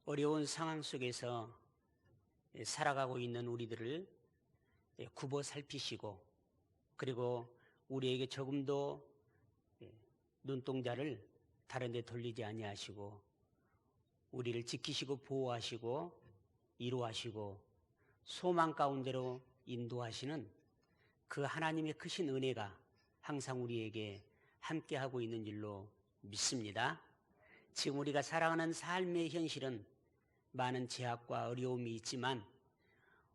어려운 상황 속에서 살아가고 있는 우리들을 굽어 살피시고, 그리고 우리에게 조금도 눈동자를 다른 데 돌리지 아니하시고 우리를 지키시고 보호하시고 이루하시고 소망 가운데로 인도하시는 그 하나님의 크신 은혜가 항상 우리에게 함께하고 있는 줄로 믿습니다. 지금 우리가 살아가는 삶의 현실은 많은 제약과 어려움이 있지만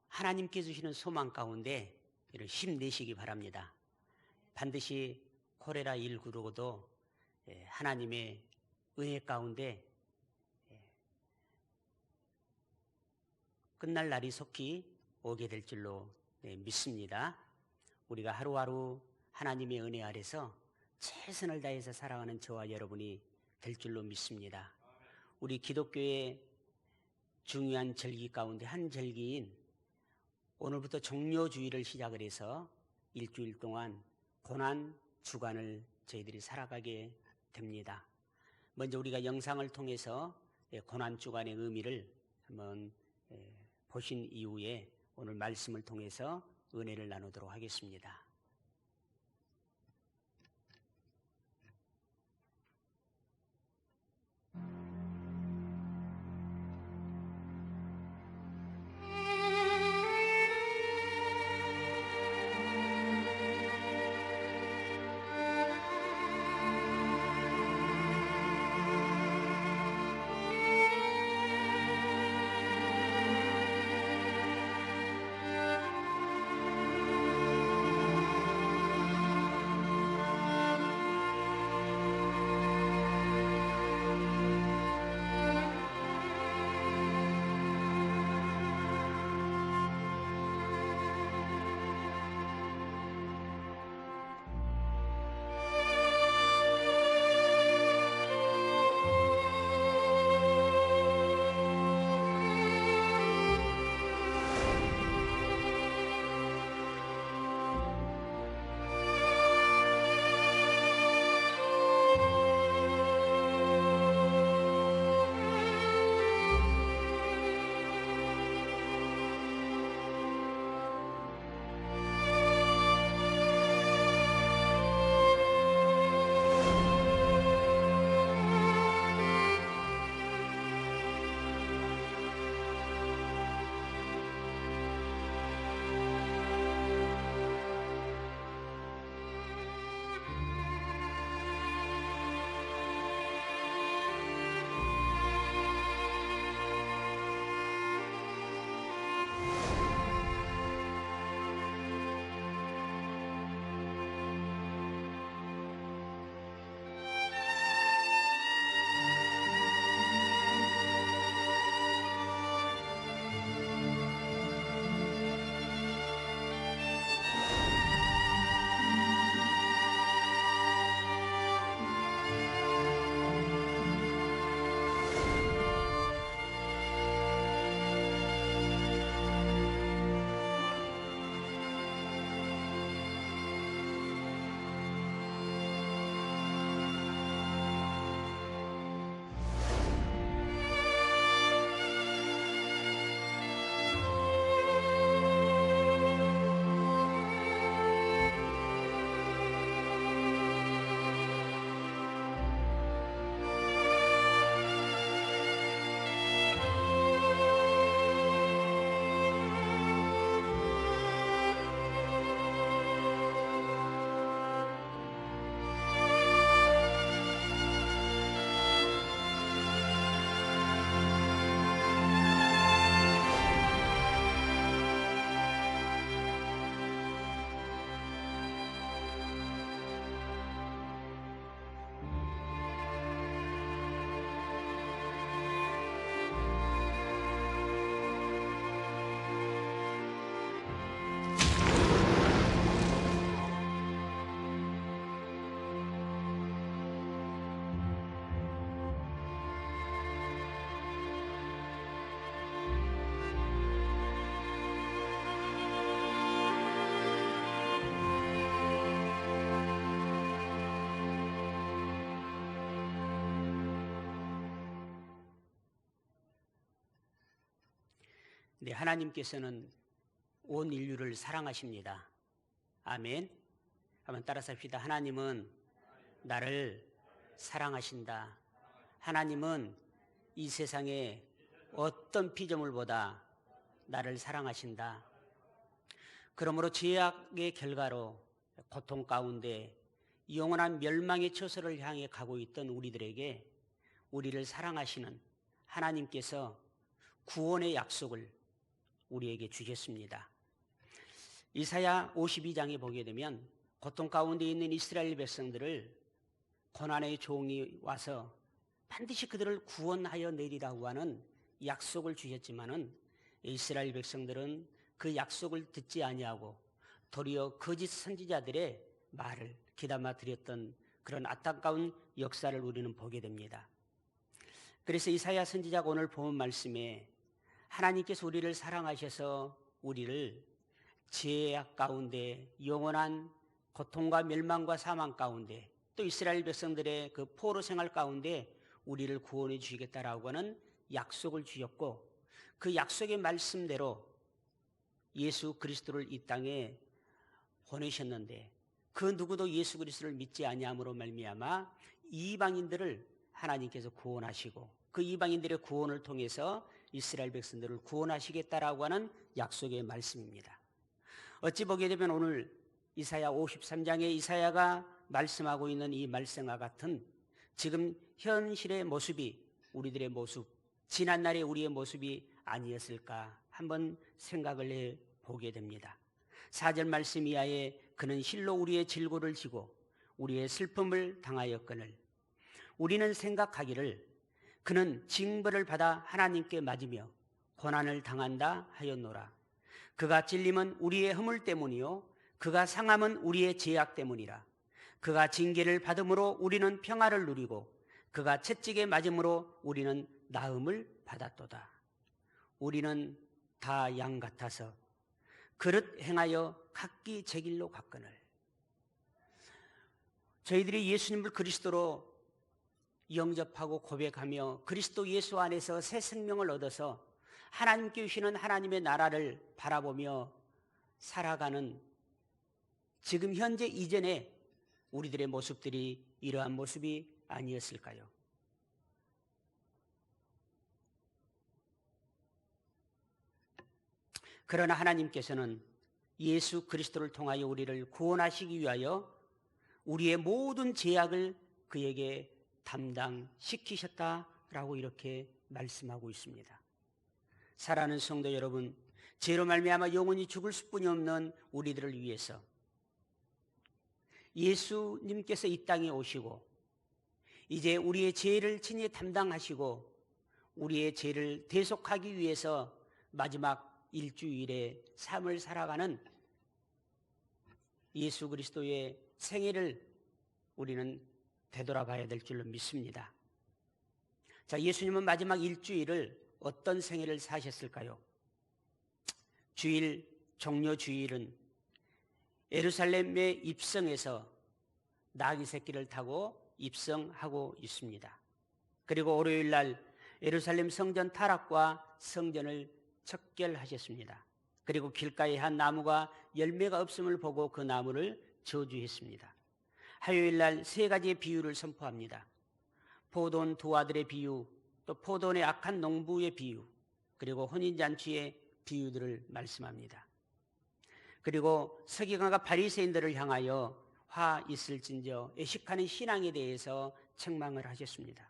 하나님께 주시는 소망 가운데 힘내시기 바랍니다. 반드시 코레라19로도 하나님의 은혜 가운데 끝날 날이 속히 오게 될 줄로 믿습니다. 우리가 하루하루 하나님의 은혜 아래서 최선을 다해서 살아가는 저와 여러분이 될 줄로 믿습니다. 우리 기독교의 중요한 절기 가운데 한 절기인 오늘부터 종료주의를 시작을 해서 일주일 동안 고난 주간을 저희들이 살아가게 됩니다. 먼저 우리가 영상을 통해서 고난 주간의 의미를 한번 보신 이후에 오늘 말씀을 통해서 은혜를 나누도록 하겠습니다. 네, 하나님께서는 온 인류를 사랑하십니다. 아멘. 한번 따라서 합시다. 하나님은 나를 사랑하신다. 하나님은 이 세상에 어떤 피조물보다 나를 사랑하신다. 그러므로 죄악의 결과로 고통 가운데 영원한 멸망의 처소를 향해 가고 있던 우리들에게 우리를 사랑하시는 하나님께서 구원의 약속을 우리에게 주셨습니다. 이사야 52장에 보게 되면 고통 가운데 있는 이스라엘 백성들을 고난의 종이 와서 반드시 그들을 구원하여 내리라고 하는 약속을 주셨지만은 이스라엘 백성들은 그 약속을 듣지 아니하고 도리어 거짓 선지자들의 말을 귀담아 들였던 그런 안타까운 역사를 우리는 보게 됩니다. 그래서 이사야 선지자가 오늘 본 말씀에 하나님께서 우리를 사랑하셔서 우리를 죄악 가운데 영원한 고통과 멸망과 사망 가운데 또 이스라엘 백성들의 그 포로 생활 가운데 우리를 구원해 주시겠다라고 하는 약속을 주셨고 그 약속의 말씀대로 예수 그리스도를 이 땅에 보내셨는데 그 누구도 예수 그리스도를 믿지 아니함으로 말미암아 이방인들을 하나님께서 구원하시고 그 이방인들의 구원을 통해서 이스라엘 백성들을 구원하시겠다라고 하는 약속의 말씀입니다. 어찌 보게 되면 오늘 이사야 53장에 이사야가 말씀하고 있는 이 말씀과 같은 지금 현실의 모습이 우리들의 모습, 지난날의 우리의 모습이 아니었을까 한번 생각을 해보게 됩니다. 4절 말씀 이하에 그는 실로 우리의 질고를 지고 우리의 슬픔을 당하였거늘 우리는 생각하기를 그는 징벌을 받아 하나님께 맞으며 고난을 당한다 하였노라. 그가 찔림은 우리의 허물 때문이요 그가 상함은 우리의 죄악 때문이라. 그가 징계를 받음으로 우리는 평화를 누리고 그가 채찍에 맞음으로 우리는 나음을 받았도다. 우리는 다 양 같아서 그릇 행하여 각기 제 길로 갔거늘. 저희들이 예수님을 그리스도로 영접하고 고백하며 그리스도 예수 안에서 새 생명을 얻어서 하나님께 주시는 하나님의 나라를 바라보며 살아가는 지금 현재 이전에 우리들의 모습들이 이러한 모습이 아니었을까요? 그러나 하나님께서는 예수 그리스도를 통하여 우리를 구원하시기 위하여 우리의 모든 죄악을 그에게 담당시키셨다라고 이렇게 말씀하고 있습니다. 사랑하는 성도 여러분, 죄로 말미암아 영원히 죽을 수뿐이 없는 우리들을 위해서 예수님께서 이 땅에 오시고 이제 우리의 죄를 친히 담당하시고 우리의 죄를 대속하기 위해서 마지막 일주일의 삶을 살아가는 예수 그리스도의 생애를 우리는 되돌아봐야 될 줄로 믿습니다. 자, 예수님은 마지막 일주일을 어떤 생애를 사셨을까요? 주일, 종려 주일은 예루살렘에 입성해서 나귀 새끼를 타고 입성하고 있습니다. 그리고 월요일 날 예루살렘 성전 타락과 성전을 척결하셨습니다. 그리고 길가에 한 나무가 열매가 없음을 보고 그 나무를 저주했습니다. 화요일 날 세 가지의 비유를 선포합니다. 포도원 두 아들의 비유, 또 포도원의 악한 농부의 비유, 그리고 혼인잔치의 비유들을 말씀합니다. 그리고 서기관과 바리새인들을 향하여 화 있을진저 애식하는 신앙에 대해서 책망을 하셨습니다.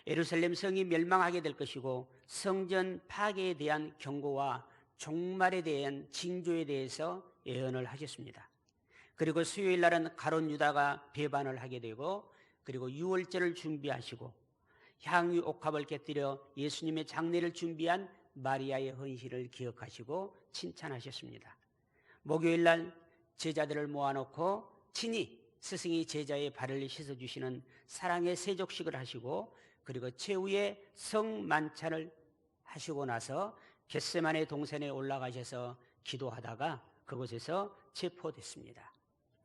예루살렘 성이 멸망하게 될 것이고 성전 파괴에 대한 경고와 종말에 대한 징조에 대해서 예언을 하셨습니다. 그리고 수요일 날은 가룟 유다가 배반을 하게 되고 그리고 유월절을 준비하시고 향유 옥합을 깨뜨려 예수님의 장례를 준비한 마리아의 헌신을 기억하시고 칭찬하셨습니다. 목요일 날 제자들을 모아놓고 친히 스승이 제자의 발을 씻어주시는 사랑의 세족식을 하시고 그리고 최후의 성만찬을 하시고 나서 겟세마네 동산에 올라가셔서 기도하다가 그곳에서 체포됐습니다.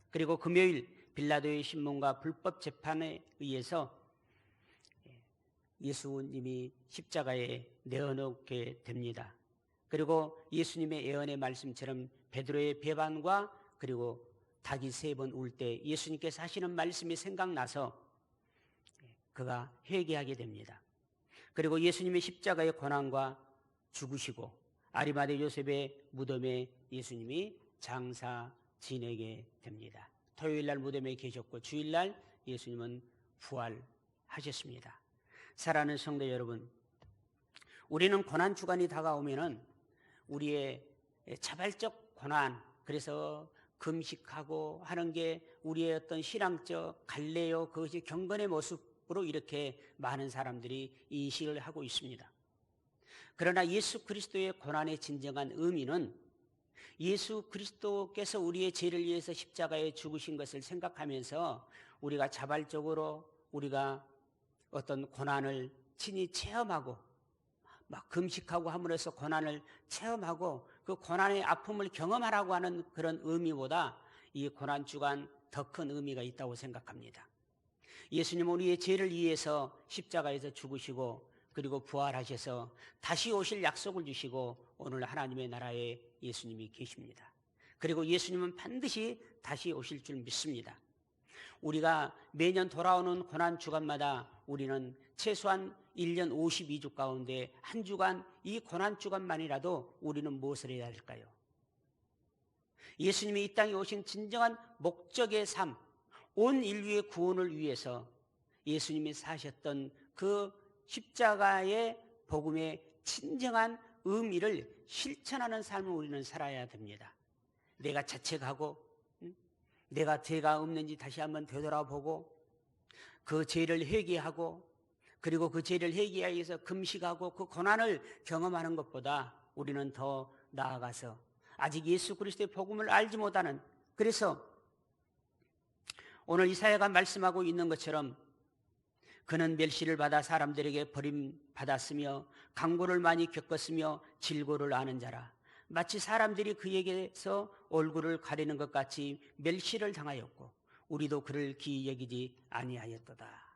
그리고 금요일 빌라도의 신문과 불법 재판에 의해서 예수님이 십자가에 내어놓게 됩니다. 그리고 예수님의 예언의 말씀처럼 베드로의 배반과 그리고 닭이 3번 울 때 예수님께서 하시는 말씀이 생각나서 그가 회개하게 됩니다. 그리고 예수님의 십자가의 고난과 죽으시고 아리마대 요셉의 무덤에 예수님이 장사 지내게 됩니다. 토요일 날 무덤에 계셨고 주일날 예수님은 부활하셨습니다. 사랑하는 성도 여러분, 우리는 고난 주간이 다가오면은 우리의 자발적 고난, 그래서 금식하고 하는 게 우리의 어떤 신앙적 갈래요, 그것이 경건의 모습으로 이렇게 많은 사람들이 인식을 하고 있습니다. 그러나 예수 그리스도의 고난의 진정한 의미는 예수 그리스도께서 우리의 죄를 위해서 십자가에 죽으신 것을 생각하면서 우리가 자발적으로 우리가 어떤 고난을 친히 체험하고 막 금식하고 함으로써 고난을 체험하고 그 고난의 아픔을 경험하라고 하는 그런 의미보다 이 고난 주간 더 큰 의미가 있다고 생각합니다. 예수님은 우리의 죄를 위해서 십자가에서 죽으시고 그리고 부활하셔서 다시 오실 약속을 주시고 오늘 하나님의 나라에 예수님이 계십니다. 그리고 예수님은 반드시 다시 오실 줄 믿습니다. 우리가 매년 돌아오는 고난 주간마다 우리는 최소한 1년 52주 가운데 한 주간, 이 고난 주간만이라도 우리는 무엇을 해야 할까요? 예수님이 이 땅에 오신 진정한 목적의 삶, 온 인류의 구원을 위해서 예수님이 사셨던 그 십자가의 복음의 진정한 의미를 실천하는 삶을 우리는 살아야 됩니다. 내가 자책하고 내가 죄가 없는지 다시 한번 되돌아보고 그 죄를 회개하고 그리고 그 죄를 회개하기 위해서 금식하고 그 고난을 경험하는 것보다 우리는 더 나아가서 아직 예수 그리스도의 복음을 알지 못하는, 그래서 오늘 이사야가 말씀하고 있는 것처럼 그는 멸시를 받아 사람들에게 버림받았으며 강고를 많이 겪었으며 질고를 아는 자라. 마치 사람들이 그에게서 얼굴을 가리는 것 같이 멸시를 당하였고 우리도 그를 기이 여기지 아니하였도다.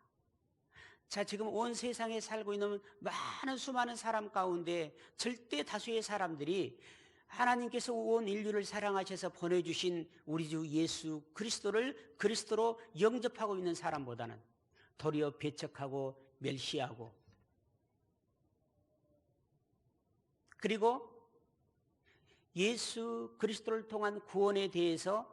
자, 지금 온 세상에 살고 있는 많은 수많은 사람 가운데 절대 다수의 사람들이 하나님께서 온 인류를 사랑하셔서 보내주신 우리 주 예수 그리스도를 그리스도로 영접하고 있는 사람보다는 도리어 배척하고 멸시하고 그리고 예수 그리스도를 통한 구원에 대해서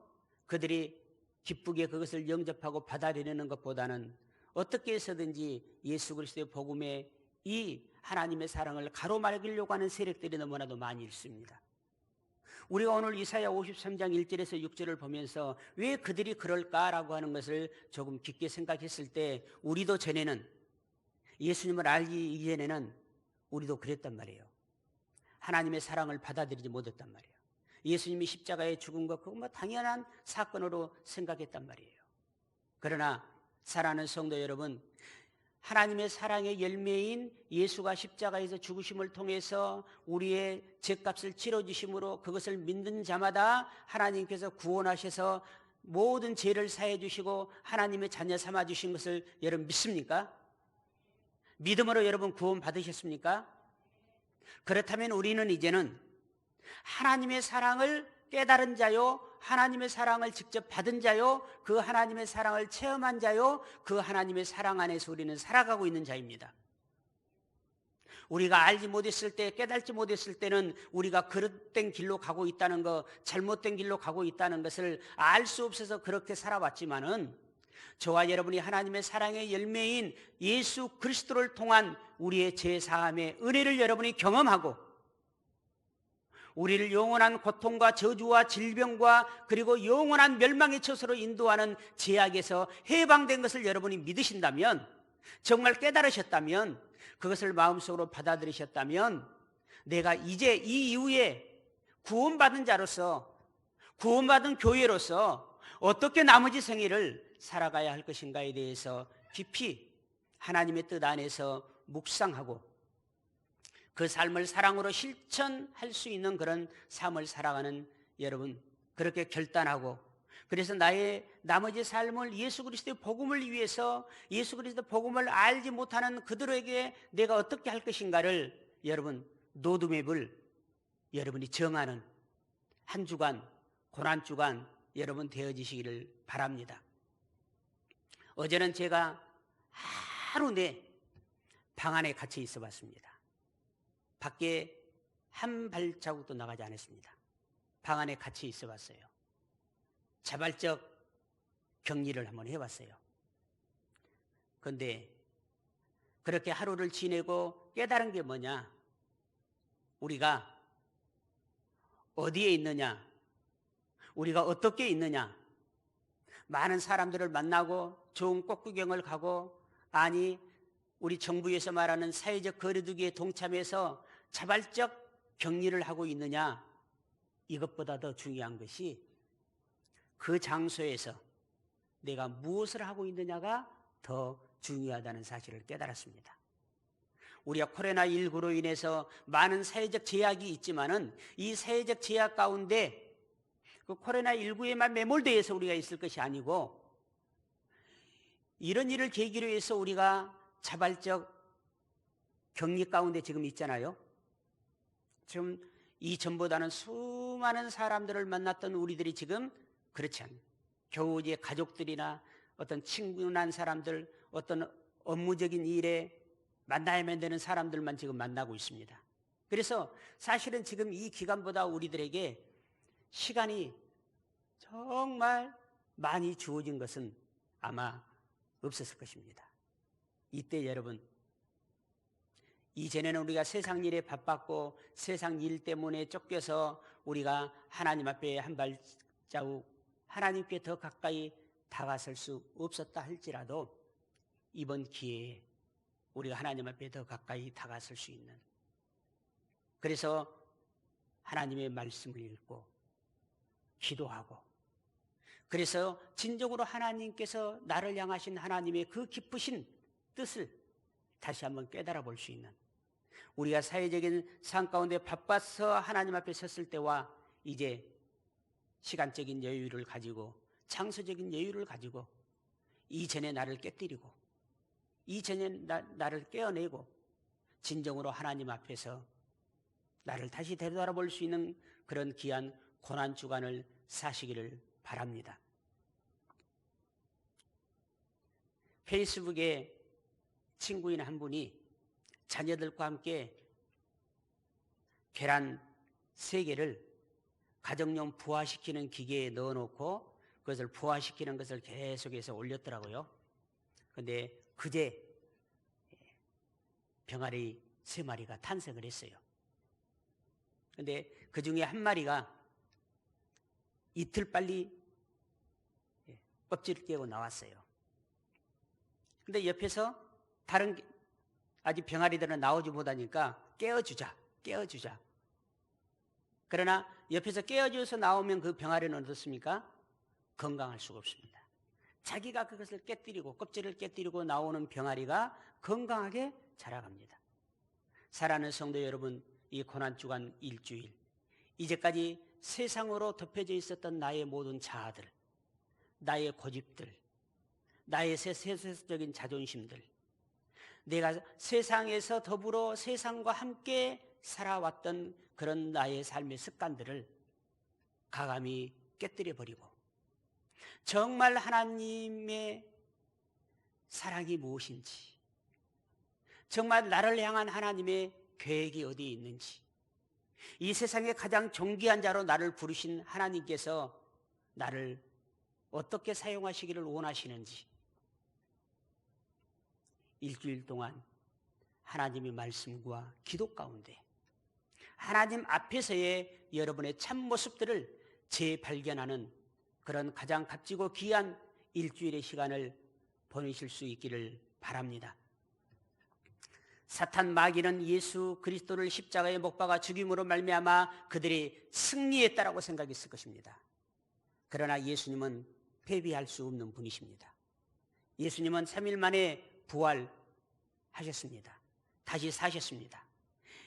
그들이 기쁘게 그것을 영접하고 받아들이는 것보다는 어떻게 해서든지 예수 그리스도의 복음에 이 하나님의 사랑을 가로막으려고 하는 세력들이 너무나도 많이 있습니다. 우리가 오늘 이사야 53장 1절에서 6절을 보면서 왜 그들이 그럴까라고 하는 것을 조금 깊게 생각했을 때 우리도 전에는 예수님을 알기 이전에는 우리도 그랬단 말이에요. 하나님의 사랑을 받아들이지 못했단 말이에요. 예수님이 십자가에 죽은 것 그거 뭐 당연한 사건으로 생각했단 말이에요. 그러나 사랑하는 성도 여러분, 하나님의 사랑의 열매인 예수가 십자가에서 죽으심을 통해서 우리의 죄값을 치러주심으로 그것을 믿는 자마다 하나님께서 구원하셔서 모든 죄를 사해 주시고 하나님의 자녀 삼아 주신 것을 여러분 믿습니까? 믿음으로 여러분 구원 받으셨습니까? 그렇다면 우리는 이제는 하나님의 사랑을 깨달은 자요, 하나님의 사랑을 직접 받은 자요, 그 하나님의 사랑을 체험한 자요, 그 하나님의 사랑 안에서 우리는 살아가고 있는 자입니다. 우리가 알지 못했을 때, 깨달지 못했을 때는 우리가 그릇된 길로 가고 있다는 것, 잘못된 길로 가고 있다는 것을 알 수 없어서 그렇게 살아왔지만은 저와 여러분이 하나님의 사랑의 열매인 예수 그리스도를 통한 우리의 죄사함의 은혜를 여러분이 경험하고 우리를 영원한 고통과 저주와 질병과 그리고 영원한 멸망의 처소로 인도하는 죄악에서 해방된 것을 여러분이 믿으신다면, 정말 깨달으셨다면, 그것을 마음속으로 받아들이셨다면 내가 이제 이 이후에 구원받은 자로서, 구원받은 교회로서 어떻게 나머지 생애를 살아가야 할 것인가에 대해서 깊이 하나님의 뜻 안에서 묵상하고 그 삶을 사랑으로 실천할 수 있는 그런 삶을 살아가는 여러분, 그렇게 결단하고, 그래서 나의 나머지 삶을 예수 그리스도의 복음을 위해서 예수 그리스도의 복음을 알지 못하는 그들에게 내가 어떻게 할 것인가를 여러분 로드맵을 여러분이 정하는 한 주간, 고난주간 여러분 되어지시기를 바랍니다. 어제는 제가 하루 내 방 안에 갇혀 있어 봤습니다. 밖에 한 발자국도 나가지 않았습니다. 방 안에 갇혀 있어 봤어요. 자발적 격리를 한번 해봤어요. 그런데 그렇게 하루를 지내고 깨달은 게 뭐냐? 우리가 어디에 있느냐? 우리가 어떻게 있느냐? 많은 사람들을 만나고 좋은 꽃구경을 가고, 아니 우리 정부에서 말하는 사회적 거리두기에 동참해서 자발적 격리를 하고 있느냐? 이것보다 더 중요한 것이 그 장소에서 내가 무엇을 하고 있느냐가 더 중요하다는 사실을 깨달았습니다. 우리가 코로나19로 인해서 많은 사회적 제약이 있지만은 이 사회적 제약 가운데 그 코로나19에만 매몰되어 있어 우리가 있을 것이 아니고, 이런 일을 계기로 해서 우리가 자발적 격리 가운데 지금 있잖아요. 지금 이전보다는 수많은 사람들을 만났던 우리들이 지금 그렇지 않아요. 겨우 이제 가족들이나 어떤 친근한 사람들, 어떤 업무적인 일에 만나야만 되는 사람들만 지금 만나고 있습니다. 그래서 사실은 지금 이 기간보다 우리들에게 시간이 정말 많이 주어진 것은 아마 없었을 것입니다. 이때 여러분, 이전에는 우리가 세상 일에 바빴고 세상 일 때문에 쫓겨서 우리가 하나님 앞에 한 발자국 하나님께 더 가까이 다가설 수 없었다 할지라도 이번 기회에 우리가 하나님 앞에 더 가까이 다가설 수 있는, 그래서 하나님의 말씀을 읽고 기도하고, 그래서 진정으로 하나님께서 나를 향하신 하나님의 그 깊으신 뜻을 다시 한번 깨달아 볼 수 있는, 우리가 사회적인 삶 가운데 바빠서 하나님 앞에 섰을 때와 이제 시간적인 여유를 가지고 장소적인 여유를 가지고 이전에 나를 깨뜨리고 이전에 나를 깨어내고 진정으로 하나님 앞에서 나를 다시 되돌아볼 수 있는 그런 귀한 고난주간을 사시기를 바랍니다. 페이스북에 친구인 한 분이 자녀들과 함께 계란 3개를 가정용 부화시키는 기계에 넣어놓고 그것을 부화시키는 것을 계속해서 올렸더라고요. 그런데 그제 병아리 3마리가 탄생을 했어요. 그런데 그 중에 한 마리가 이틀 빨리 껍질을 깨고 나왔어요. 근데 옆에서 다른 아직 병아리들은 나오지 못하니까 깨워주자. 그러나 옆에서 깨워줘서 나오면 그 병아리는 어떻습니까? 건강할 수가 없습니다. 자기가 그것을 깨뜨리고 껍질을 깨뜨리고 나오는 병아리가 건강하게 자라갑니다. 사랑하는 성도 여러분, 이 고난주간 일주일, 이제까지 세상으로 덮여져 있었던 나의 모든 자아들, 나의 고집들, 나의 세속적인 자존심들, 내가 세상에서 더불어 세상과 함께 살아왔던 그런 나의 삶의 습관들을 가감히 깨뜨려 버리고 정말 하나님의 사랑이 무엇인지, 정말 나를 향한 하나님의 계획이 어디에 있는지, 이 세상에 가장 존귀한 자로 나를 부르신 하나님께서 나를 어떻게 사용하시기를 원하시는지, 일주일 동안 하나님의 말씀과 기도 가운데 하나님 앞에서의 여러분의 참모습들을 재발견하는 그런 가장 값지고 귀한 일주일의 시간을 보내실 수 있기를 바랍니다. 사탄 마귀는 예수 그리스도를 십자가에 못 박아 죽임으로 말미암아 그들이 승리했다라고 생각했을 것입니다. 그러나 예수님은 패배할 수 없는 분이십니다. 예수님은 3일 만에 부활하셨습니다. 다시 사셨습니다.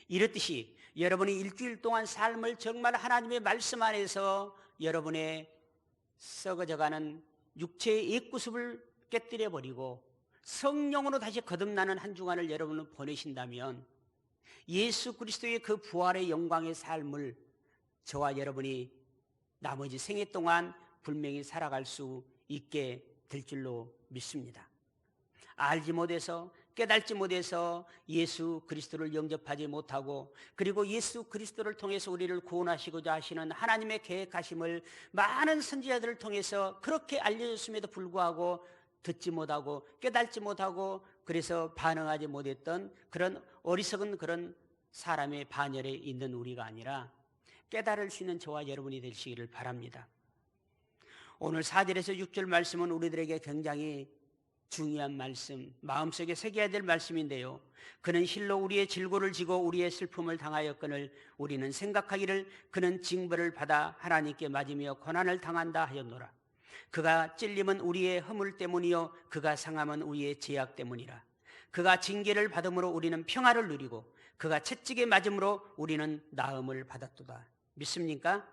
이렇듯이 여러분이 일주일 동안 삶을 정말 하나님의 말씀 안에서 여러분의 썩어져가는 육체의 옛구습을 깨뜨려 버리고 성령으로 다시 거듭나는 한 주간을 여러분은 보내신다면 예수 그리스도의 그 부활의 영광의 삶을 저와 여러분이 나머지 생애 동안 분명히 살아갈 수 있게 될 줄로 믿습니다. 알지 못해서, 깨닫지 못해서 예수 그리스도를 영접하지 못하고, 그리고 예수 그리스도를 통해서 우리를 구원하시고자 하시는 하나님의 계획하심을 많은 선지자들을 통해서 그렇게 알려줬음에도 불구하고 듣지 못하고 깨닫지 못하고, 그래서 반응하지 못했던 그런 어리석은 그런 사람의 반열에 있는 우리가 아니라 깨달을 수 있는 저와 여러분이 되시기를 바랍니다. 오늘 4절에서 6절 말씀은 우리들에게 굉장히 중요한 말씀, 마음속에 새겨야 될 말씀인데요. 그는 실로 우리의 질고를 지고 우리의 슬픔을 당하였거늘 우리는 생각하기를 그는 징벌을 받아 하나님께 맞으며 고난을 당한다 하였노라. 그가 찔림은 우리의 허물 때문이요 그가 상함은 우리의 죄악 때문이라. 그가 징계를 받음으로 우리는 평화를 누리고 그가 채찍에 맞음으로 우리는 나음을 받았도다. 믿습니까?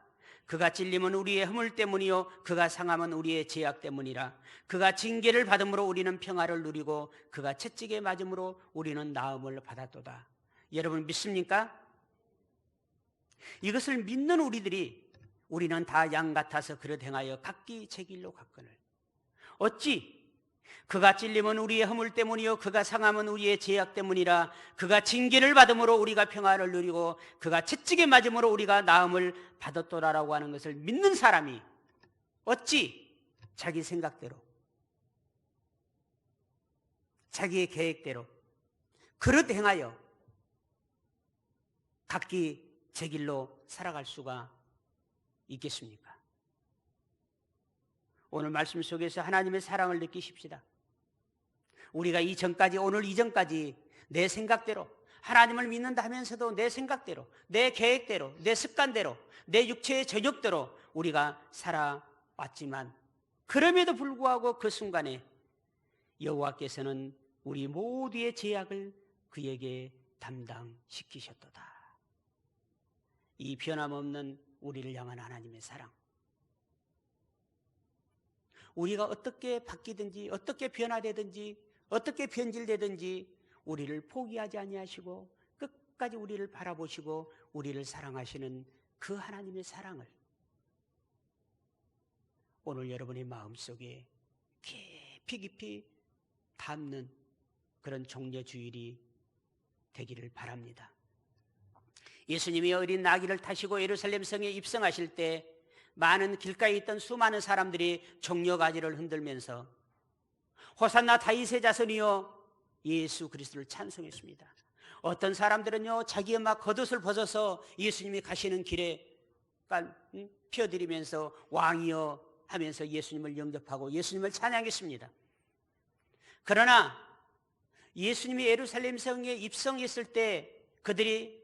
그가 찔림은 우리의 허물 때문이요 그가 상함은 우리의 죄악 때문이라. 그가 징계를 받음으로 우리는 평화를 누리고 그가 채찍에 맞음으로 우리는 나음을 받았도다. 여러분 믿습니까? 이것을 믿는 우리는 다 양 같아서 그릇 행하여 각기 제 길로 갔거늘. 어찌 그가 찔림은 우리의 허물 때문이요 그가 상함은 우리의 죄악 때문이라. 그가 징계를 받음으로 우리가 평화를 누리고 그가 채찍에 맞음으로 우리가 나음을 받았도라라고 하는 것을 믿는 사람이 어찌 자기 생각대로, 자기의 계획대로 그릇 행하여 각기 제 길로 살아갈 수가 있겠습니까? 오늘 말씀 속에서 하나님의 사랑을 느끼십시다. 우리가 오늘 이전까지 내 생각대로 하나님을 믿는다 하면서도 내 생각대로, 내 계획대로, 내 습관대로, 내 육체의 저녁대로 우리가 살아왔지만, 그럼에도 불구하고 그 순간에 여호와께서는 우리 모두의 죄악을 그에게 담당시키셨도다. 이 변함없는 우리를 향한 하나님의 사랑, 우리가 어떻게 바뀌든지 어떻게 변화되든지 어떻게 변질되든지 우리를 포기하지 아니하시고 끝까지 우리를 바라보시고 우리를 사랑하시는 그 하나님의 사랑을 오늘 여러분의 마음속에 깊이 깊이 담는 그런 종려주일이 되기를 바랍니다. 예수님이 어린 나귀를 타시고 예루살렘 성에 입성하실 때 많은 길가에 있던 수많은 사람들이 종려가지를 흔들면서 호산나 다윗의 자손이여 예수 그리스도를 찬송했습니다. 어떤 사람들은요 자기의 막 겉옷을 벗어서 예수님이 가시는 길에 펴드리면서 왕이여 하면서 예수님을 영접하고 예수님을 찬양했습니다. 그러나 예수님이 예루살렘 성에 입성했을 때 그들이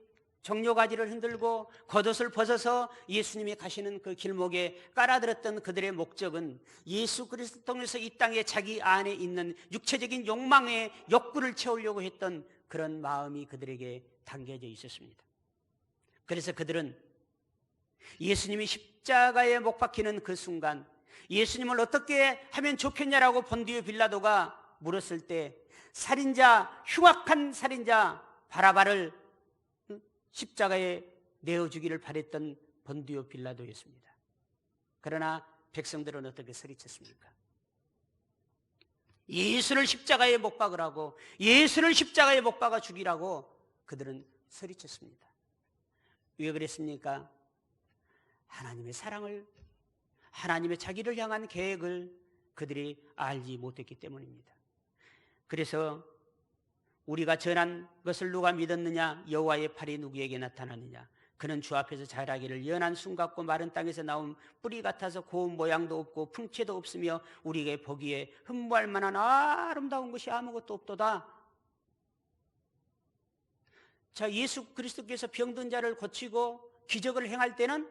종려가지를 흔들고 겉옷을 벗어서 예수님이 가시는 그 길목에 깔아들었던 그들의 목적은 예수 그리스도 통해서 이 땅에 자기 안에 있는 육체적인 욕망의 욕구를 채우려고 했던 그런 마음이 그들에게 담겨져 있었습니다. 그래서 그들은 예수님이 십자가에 못 박히는 그 순간 예수님을 어떻게 하면 좋겠냐라고 본디오 빌라도가 물었을 때 흉악한 살인자 바라바를 십자가에 내어주기를 바랬던 본디오 빌라도였습니다. 그러나 백성들은 어떻게 소리쳤습니까? 예수를 십자가에 못 박으라고, 예수를 십자가에 못 박아 죽이라고 그들은 소리쳤습니다. 왜 그랬습니까? 하나님의 사랑을, 하나님의 자기를 향한 계획을 그들이 알지 못했기 때문입니다. 그래서 우리가 전한 것을 누가 믿었느냐? 여호와의 팔이 누구에게 나타났느냐? 그는 주 앞에서 자라기를 연한 순 같고 마른 땅에서 나온 뿌리 같아서 고운 모양도 없고 풍채도 없으며 우리에게 보기에 흠모할 만한 아름다운 것이 아무것도 없도다. 자, 예수 그리스도께서 병든 자를 고치고 기적을 행할 때는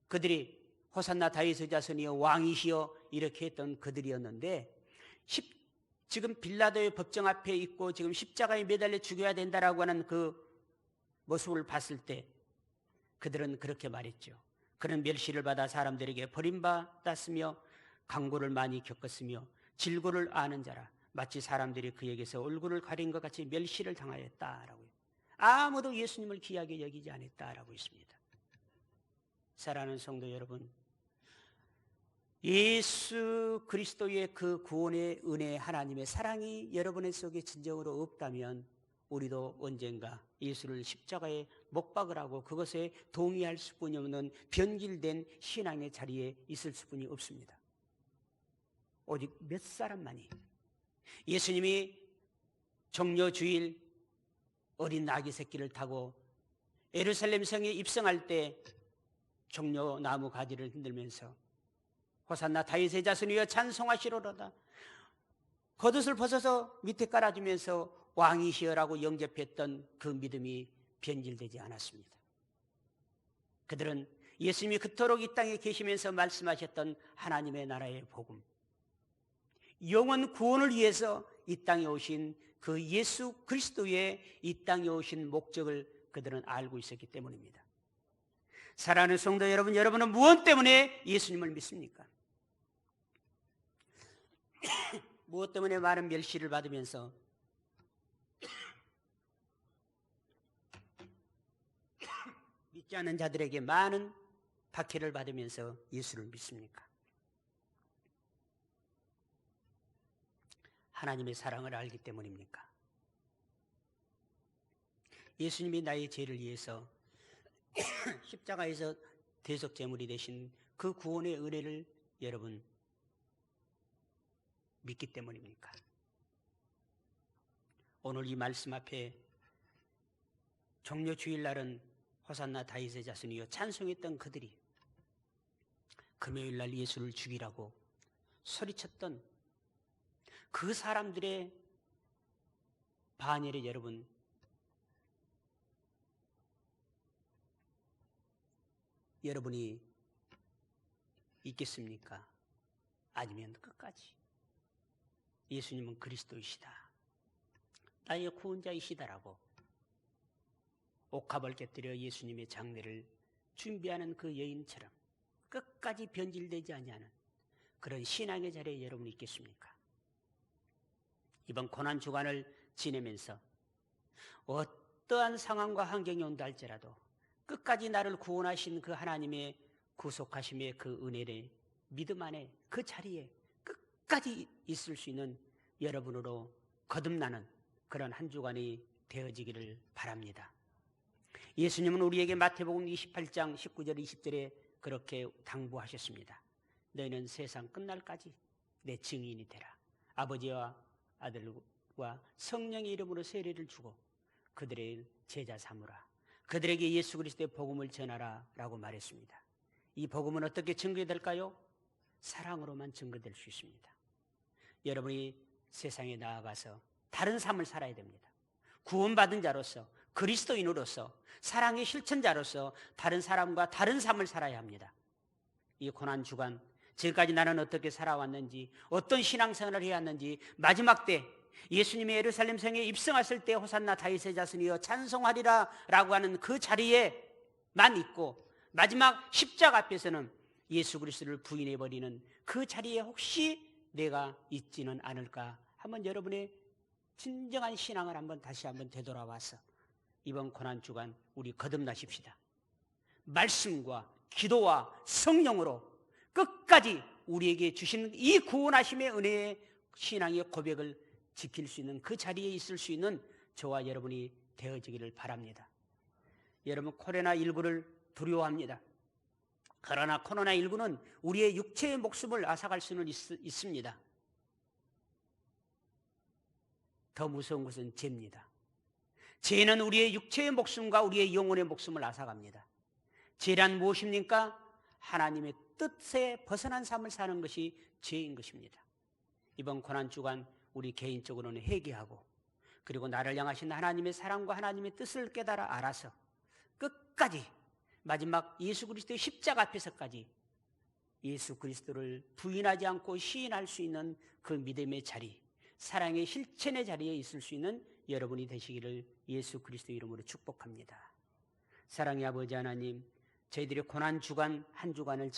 그들이 호산나 다윗의 자손이여 왕이시여 이렇게 했던 그들이었는데, 지금 빌라도의 법정 앞에 있고 지금 십자가에 매달려 죽여야 된다라고 하는 그 모습을 봤을 때 그들은 그렇게 말했죠. 그는 멸시를 받아 사람들에게 버림받았으며 강고를 많이 겪었으며 질고를 아는 자라. 마치 사람들이 그에게서 얼굴을 가린 것 같이 멸시를 당하였다라고요. 아무도 예수님을 귀하게 여기지 않았다라고 있습니다. 사랑하는 성도 여러분, 예수 그리스도의 그 구원의 은혜, 하나님의 사랑이 여러분의 속에 진정으로 없다면 우리도 언젠가 예수를 십자가에 못 박으라고 그것에 동의할 수뿐이 없는 변질된 신앙의 자리에 있을 수뿐이 없습니다. 오직 몇 사람만이 예수님이 종려주일 어린 아기 새끼를 타고 예루살렘 성에 입성할 때 종려나무 가지를 흔들면서 호산나 다윗의 자손이여 찬송하시로로다, 겉옷을 벗어서 밑에 깔아주면서 왕이시여라고 영접했던 그 믿음이 변질되지 않았습니다. 그들은 예수님이 그토록 이 땅에 계시면서 말씀하셨던 하나님의 나라의 복음, 영원 구원을 위해서 이 땅에 오신 그 예수 그리스도의 이 땅에 오신 목적을 그들은 알고 있었기 때문입니다. 사랑하는 성도 여러분, 여러분은 무엇 때문에 예수님을 믿습니까? 무엇 때문에 많은 멸시를 받으면서 믿지 않는 자들에게 많은 박해를 받으면서 예수를 믿습니까? 하나님의 사랑을 알기 때문입니까? 예수님이 나의 죄를 위해서 십자가에서 대속제물이 되신 그 구원의 은혜를 여러분 믿기 때문입니까? 오늘 이 말씀 앞에 종려주일날은 호산나 다윗의 자손이여 찬송했던 그들이 금요일날 예수를 죽이라고 소리쳤던 그 사람들의 반열에 여러분 여러분이 있겠습니까? 아니면 끝까지 예수님은 그리스도이시다, 나의 구원자이시다라고 옥합을 곁들여 예수님의 장례를 준비하는 그 여인처럼 끝까지 변질되지 아니하는 그런 신앙의 자리에 여러분이 있겠습니까? 이번 고난주간을 지내면서 어떠한 상황과 환경이 온다 할지라도 끝까지 나를 구원하신 그 하나님의 구속하심의 그 은혜를 믿음 안에 그 자리에 끝까지 있을 수 있는 여러분으로 거듭나는 그런 한 주간이 되어지기를 바랍니다. 예수님은 우리에게 마태복음 28장 19절 20절에 그렇게 당부하셨습니다. 너희는 세상 끝날까지 내 증인이 되라. 아버지와 아들과 성령의 이름으로 세례를 주고 그들의 제자 삼으라. 그들에게 예수 그리스도의 복음을 전하라 라고 말했습니다. 이 복음은 어떻게 증거될까요? 사랑으로만 증거될 수 있습니다. 여러분이 세상에 나아가서 다른 삶을 살아야 됩니다. 구원받은 자로서, 그리스도인으로서, 사랑의 실천자로서 다른 사람과 다른 삶을 살아야 합니다. 이 고난주간 지금까지 나는 어떻게 살아왔는지, 어떤 신앙생활을 해왔는지, 마지막 때 예수님의 예루살렘 성에 입성하실 때 호산나 다윗의 자손이여 찬송하리라 라고 하는 그 자리에만 있고 마지막 십자가 앞에서는 예수 그리스도를 부인해버리는 그 자리에 혹시 내가 있지는 않을까? 한번 여러분의 진정한 신앙을 한번 다시 한번 되돌아와서 이번 고난주간 우리 거듭나십시다. 말씀과 기도와 성령으로 끝까지 우리에게 주시는 이 구원하심의 은혜의 신앙의 고백을 지킬 수 있는 그 자리에 있을 수 있는 저와 여러분이 되어지기를 바랍니다. 여러분, 코로나19를 두려워합니다. 그러나 코로나19는 우리의 육체의 목숨을 앗아갈 수는 있습니다. 더 무서운 것은 죄입니다. 죄는 우리의 육체의 목숨과 우리의 영혼의 목숨을 앗아갑니다. 죄란 무엇입니까? 하나님의 뜻에 벗어난 삶을 사는 것이 죄인 것입니다. 이번 고난주간 우리 개인적으로는 회개하고 그리고 나를 향하신 하나님의 사랑과 하나님의 뜻을 깨달아 알아서 끝까지 마지막 예수 그리스도의 십자가 앞에서까지 예수 그리스도를 부인하지 않고 시인할 수 있는 그 믿음의 자리, 사랑의 실천의 자리에 있을 수 있는 여러분이 되시기를 예수 그리스도 이름으로 축복합니다. 사랑의 아버지 하나님, 저희들이 고난주간 한 주간을